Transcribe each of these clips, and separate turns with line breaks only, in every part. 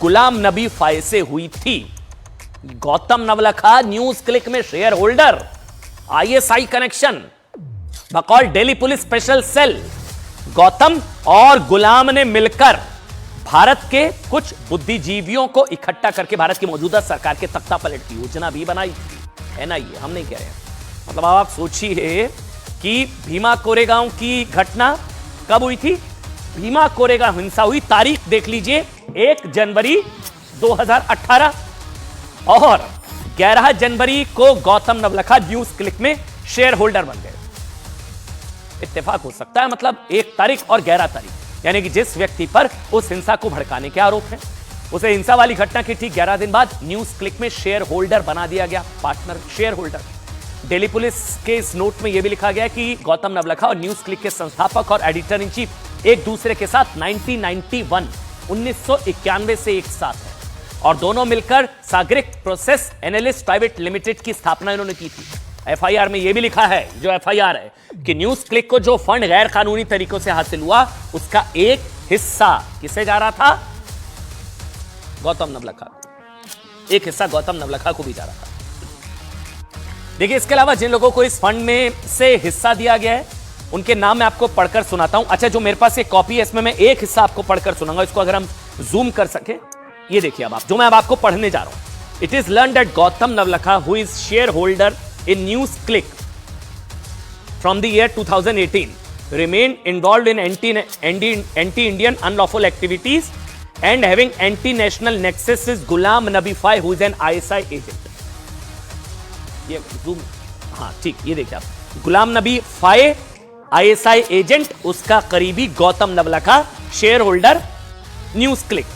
गुलाम नबी फाय से हुई थी। गौतम नवलखा न्यूज क्लिक में शेयर होल्डर, आईएसआई कनेक्शन, बकौल Delhi police special cell. Gautam और गुलाम ने मिलकर भारत के कुछ बुद्धिजीवियों को इकट्ठा करके भारत की मौजूदा सरकार के तख्ता पलट की योजना भी बनाई थी। एनआईए, हम नहीं कह रहे हैं। मतलब आप सोचिए कि भीमा कोरेगांव की घटना कब हुई थी? भीमा कोरेगांव हिंसा हुई, तारीख देख लीजिए, 1 जनवरी 2018 और 11 जनवरी को गौतम नवलखा न्यूज क्लिक में शेयर होल्डर बन गए। इत्तेफाक हो सकता है, मतलब 1 तारीख और 11 तारीख, यानी कि जिस व्यक्ति पर उस हिंसा को भड़काने के आरोप हैं, उसे हिंसा वाली घटना के ठीक 11 दिन बाद न्यूज क्लिक में शेयर होल्डर बना दिया गया, partner share holder. Delhi police के इस नोट में यह भी लिखा गया कि गौतम नवलखा और न्यूज क्लिक के संस्थापक और एडिटर इन चीफ एक दूसरे के साथ 1991 से एक साथ है और दोनों मिलकर सागरिक प्रोसेस एनालिस्ट प्राइवेट लिमिटेड की स्थापना इन्होंने की थी। एफआईआर में यह भी लिखा है, जो एफआईआर है, कि न्यूज क्लिक को जो फंड गैर कानूनी तरीकों से हासिल हुआ उसका एक हिस्सा किसे जा रहा था? गौतम नवलखा को। एक हिस्सा गौतम नवलखा को भी जा रहा था। देखिए, इसके अलावा जिन लोगों को इस फंड में से हिस्सा दिया गया है उनके नाम मैं आपको पढ़कर सुनाता हूं। अच्छा, जो मेरे पास एक कॉपी है इसमें मैं एक हिस्सा आपको पढ़कर सुनाऊंगा, इसको अगर हम जूम कर सके। ये देखिए, अब आप जो मैं अब आपको पढ़ने जा रहा हूं। It is learn that Gautam Navlakha who is share holder in News Click from the year 2018 remained involved in anti-Indian unlawful activities and having anti-national nexus is Ghulam Nabi Fai who is an ISI agent। ये zoom, हाँ ठीक, ये देखिए आप, गुलाम नबी फाय ISI agent, उसका करीबी Gautam Navlakha share holder news click.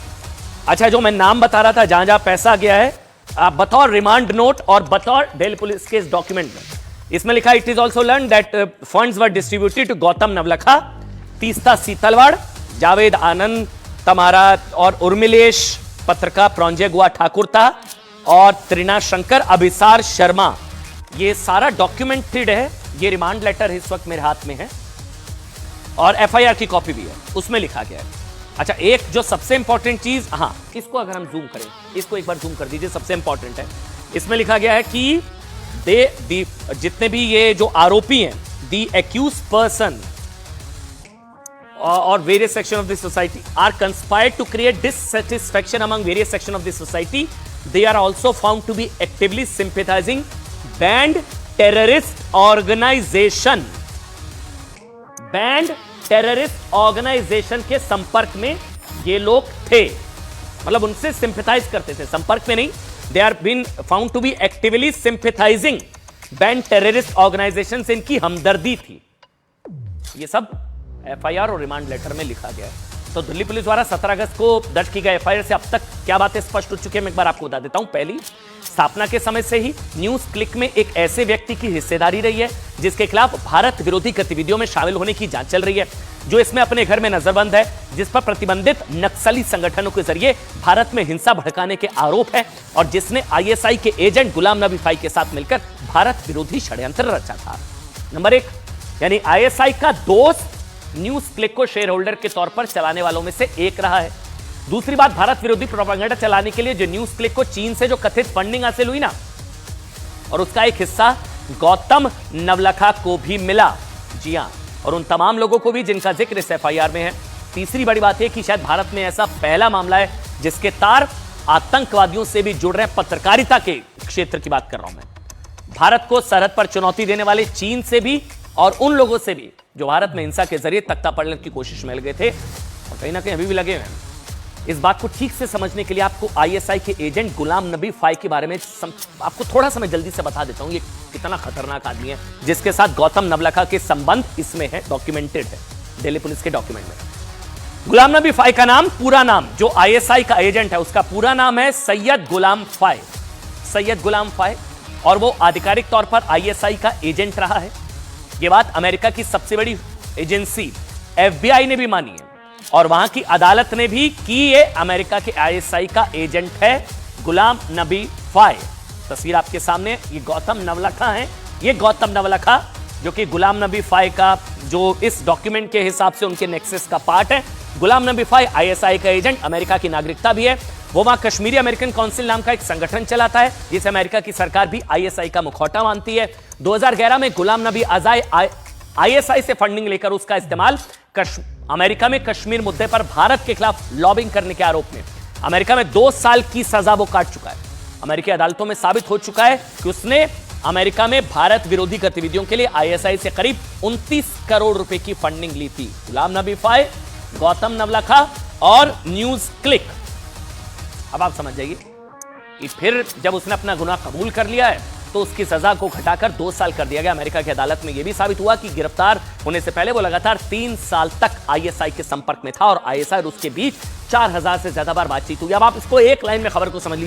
अच्छा, जो मैं नाम बता रहा था, जहां जहां पैसा गया है, बतौर रिमांड नोट और बतौर दिल्ली पुलिस के इस डॉक्यूमेंट में इसमें लिखा, it is also learn that funds were distributed to Gautam Navlakha, Teesta Setalvad, Javed Anand तमारा और उर्मिलेश पत्रका प्रंजय गुआ ठाकुर था और त्रिना शंकर अभिसार शर्मा। ये सारा डॉक्यूमेंटेड है। ये रिमांड लेटर इस वक्त मेरे हाथ में है और एफआईआर की कॉपी भी है, उसमें लिखा गया है। अच्छा, एक जो सबसे इंपॉर्टेंट चीज, हाँ इसको अगर हम जूम करें, इसको एक बार जूम कर दीजिए, सबसे इंपॉर्टेंट है, इसमें लिखा गया है कि जितने भी ये जो आरोपी हैं, द एक्यूज पर्सन और various section of the society are conspired to create dissatisfaction among various section of the society. They are also found to be actively sympathising banned terrorist organisation, banned terrorist organisation के संपर्क में ये लोग थे, मतलब उनसे sympathise करते थे, संपर्क में नहीं। They are been found to be actively sympathising banned terrorist organisation से इनकी हमदर्दी थी। ये सब एफआईआर और रिमांड लेटर में लिखा गया है। तो दिल्ली पुलिस द्वारा 17 अगस्त को दर्ज की गई एफआईआर से अब तक क्या बातें स्पष्ट हो चुकी है, मैं एक बार आपको बता देता हूं। पहली, स्थापना के समय से ही न्यूज क्लिक में एक ऐसे व्यक्ति की हिस्सेदारी रही है जिसके खिलाफ भारत विरोधी गतिविधियों में शामिल होने की जांच चल रही है, जो इसमें अपने घर में नजरबंद है, जिस पर प्रतिबंधित नक्सली संगठनों के जरिए भारत में हिंसा भड़काने के आरोप है और जिसने आईएसआई के एजेंट गुलाम नबी फाई के साथ मिलकर भारत विरोधी षड्यंत्र रचा था। नंबर 1, यानी आईएसआई का दोस्त न्यूज क्लिक को शेयर होल्डर के तौर पर चलाने वालों में से एक रहा है। दूसरी बात, भारत विरोधी प्रोपेगेंडा चलाने के लिए जो न्यूज क्लिक को चीन से जो कथित फंडिंग हासिल हुई ना, और उसका एक हिस्सा गौतम नवलखा को भी मिला। जी हां, और उन तमाम लोगों को भी जिनका जिक्र इस एफआईआर में है। तीसरी बड़ी बात है कि शायद भारत में ऐसा पहला मामला है जिसके तार आतंकवादियों से भी जुड़ रहे हैं। पत्रकारिता के क्षेत्र की बात कर रहा हूं मैं। भारत को सरहद पर चुनौती देने वाले चीन से भी और उन लोगों से भी जो भारत में हिंसा के जरिए तख्ता पलटने की कोशिश में लगे थे और कहीं ना कहीं अभी भी लगे हुए हैं। इस बात को ठीक से समझने के लिए आपको आईएसआई के एजेंट गुलाम नबी फाई के बारे में आपको थोड़ा सा मैं जल्दी से बता देता हूं। ये कितना खतरनाक आदमी है जिसके साथ गौतम नवलखा के संबंध इसमें है, डॉक्यूमेंटेड है दिल्ली पुलिस के डॉक्यूमेंट में। गुलाम नबी फाई का नाम, पूरा नाम, जो आईएसआई का एजेंट है उसका पूरा नाम है सैयद गुलाम फाई, सैयद गुलाम फाई, और वो आधिकारिक तौर पर आईएसआई का एजेंट रहा है। ये बात अमेरिका की सबसे बड़ी एजेंसी एफबीआई ने भी मानी है और वहां की अदालत ने भी कि ये अमेरिका के आईएसआई का एजेंट है गुलाम नबी फाई। तस्वीर आपके सामने, ये गौतम नवलखा है, ये गौतम नवलखा जो कि गुलाम नबी फाई का जो इस डॉक्यूमेंट के हिसाब से उनके नेक्सस का पार्ट है, गुलाम नबी फाई आईएसआई का एजेंट, अमेरिका की नागरिकता भी है। वो वहां कश्मीरी अमेरिकन काउंसिल नाम का एक संगठन चलाता है, जिसे अमेरिका की सरकार भी आईएसआई का मुखौटा मानती है। 2011 में गुलाम नबी आजाद आईएसआई से फंडिंग लेकर उसका इस्तेमाल अमेरिका में कश्मीर मुद्दे पर भारत के खिलाफ लॉबिंग करने के आरोप में अमेरिका में 2 साल की सजा वो काट चुका है। अमेरिकी अदालतों में साबित हो चुका है कि उसने अमेरिका में भारत विरोधी गतिविधियों के लिए आईएसआई से करीब 29 करोड़ रुपए की फंडिंग ली थी। गुलाम नबी फाई, गौतम नवलखा और न्यूज क्लिक। अब आप समझ जाइए कि फिर जब उसने अपना गुनाह कबूल कर लिया है तो उसकी सजा को घटाकर 2 साल कर दिया गया। अमेरिका की अदालत में यह भी साबित हुआ कि गिरफ्तार होने से पहले वो लगातार 3 साल तक आईएसआई के संपर्क में था और आईएसआई और उसके बीच 4000 से ज्यादा बार बातचीत हुई। अब आप इसको एक लाइन में खबर को समझ लीजिए।